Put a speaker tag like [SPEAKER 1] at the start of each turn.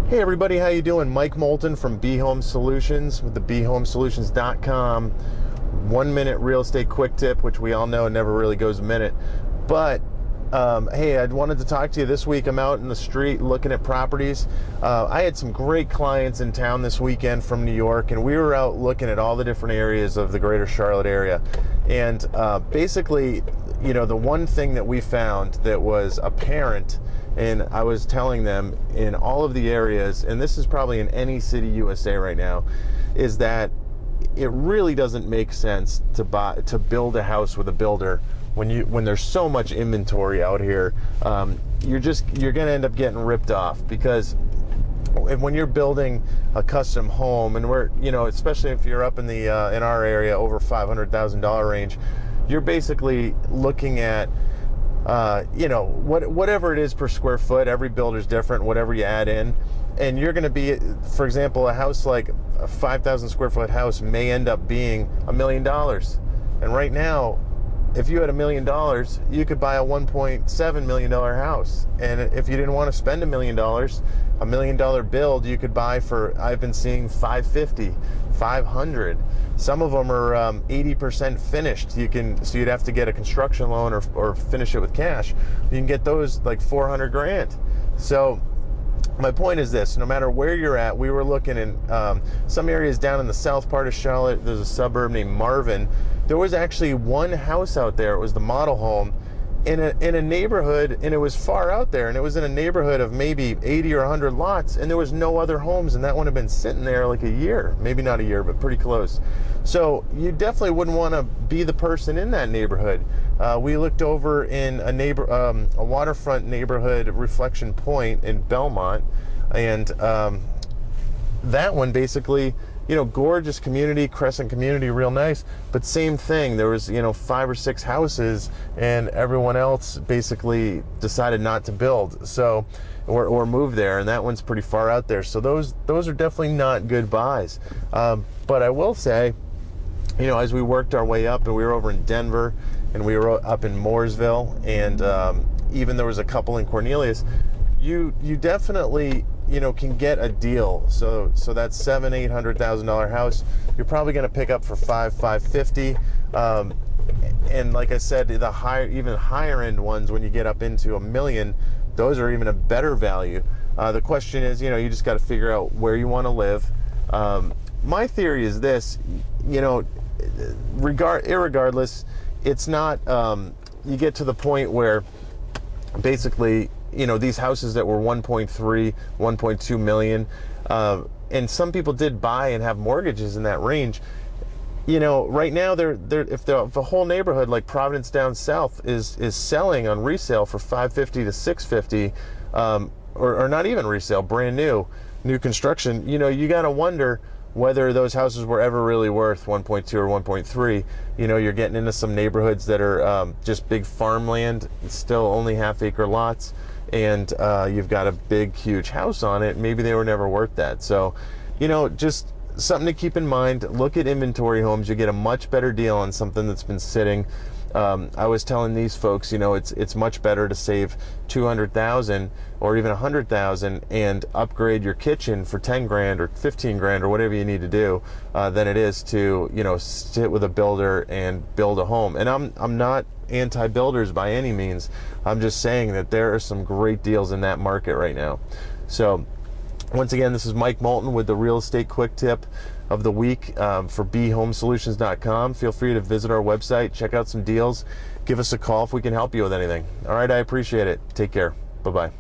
[SPEAKER 1] Hey everybody, how you doing? Mike Moulton from B Home Solutions with the BHomesolutions.com 1 minute real estate quick tip, which we all know never really goes a minute. But hey, I wanted to talk to you this week. I'm out in the street looking at properties. I had some great clients in town this weekend from New York, and we were out looking at all the different areas of the greater Charlotte area. And basically, you know, the one thing that we found that was apparent, and I was telling them in all of the areas, and this is probably in any city USA right now, is that it really doesn't make sense to build a house with a builder when there's so much inventory out here. You're going to end up getting ripped off, because when you're building a custom home, and we're, you know, especially if you're up in the in our area over $500,000 range, you're basically looking at you know, whatever it is per square foot. Every builder's different, whatever you add in. And you're going to be, for example, a house like a 5,000 square foot house may end up being $1 million. And right now, if you had $1 million, you could buy a $1.7 million house. And if you didn't want to spend $1 million, $1 million build you could buy for, I've been seeing $550, $500. Some of them are 80% finished. So you'd have to get a construction loan or finish it with cash. You can get those like 400 grand. So my point is this: no matter where you're at, we were looking in some areas down in the south part of Charlotte. There's a suburb named Marvin. There was actually one house out there. It was the model home in a neighborhood, and it was far out there, and it was in a neighborhood of maybe 80 or 100 lots, and there was no other homes, and that one had been sitting there like a year, maybe not a year, but pretty close. So you definitely wouldn't want to be the person in that neighborhood. We looked over in a waterfront neighborhood, Reflection Point in Belmont, and that one basically, you know, gorgeous community, Crescent community, real nice, but same thing. There was, you know, 5 or 6 houses, and everyone else basically decided not to build, so or move there, and that one's pretty far out there. So those are definitely not good buys. But I will say, you know, as we worked our way up, and we were over in Denver, and we were up in Mooresville, and even there was a couple in Cornelius, you definitely, you know, can get a deal. So that $700,000-$800,000 house, you're probably going to pick up for $550. And like I said, the even higher end ones, when you get up into $1 million, those are even a better value. The question is, you know, you just got to figure out where you want to live. My theory is this: you know, irregardless, it's not. You get to the point where basically, you know, these houses that were 1.3, 1.2 million, and some people did buy and have mortgages in that range. You know, right now if the whole neighborhood like Providence down south is selling on resale for $550 to $650, or not even resale, brand new construction, you know, you got to wonder whether those houses were ever really worth 1.2 or 1.3. You know, you're getting into some neighborhoods that are just big farmland, still only half-acre lots, and you've got a big, huge house on it. Maybe they were never worth that. So, you know, just something to keep in mind. Look at inventory homes. You get a much better deal on something that's been sitting. I was telling these folks, you know, it's much better to save $200,000 or even $100,000 and upgrade your kitchen for 10 grand or 15 grand or whatever you need to do, than it is to, you know, sit with a builder and build a home. And I'm not anti-builders by any means. I'm just saying that there are some great deals in that market right now. So once again, this is Mike Moulton with the Real Estate Quick Tip of the week for BHomesolutions.com. Feel free to visit our website, check out some deals, give us a call if we can help you with anything. All right, I appreciate it. Take care. Bye-bye.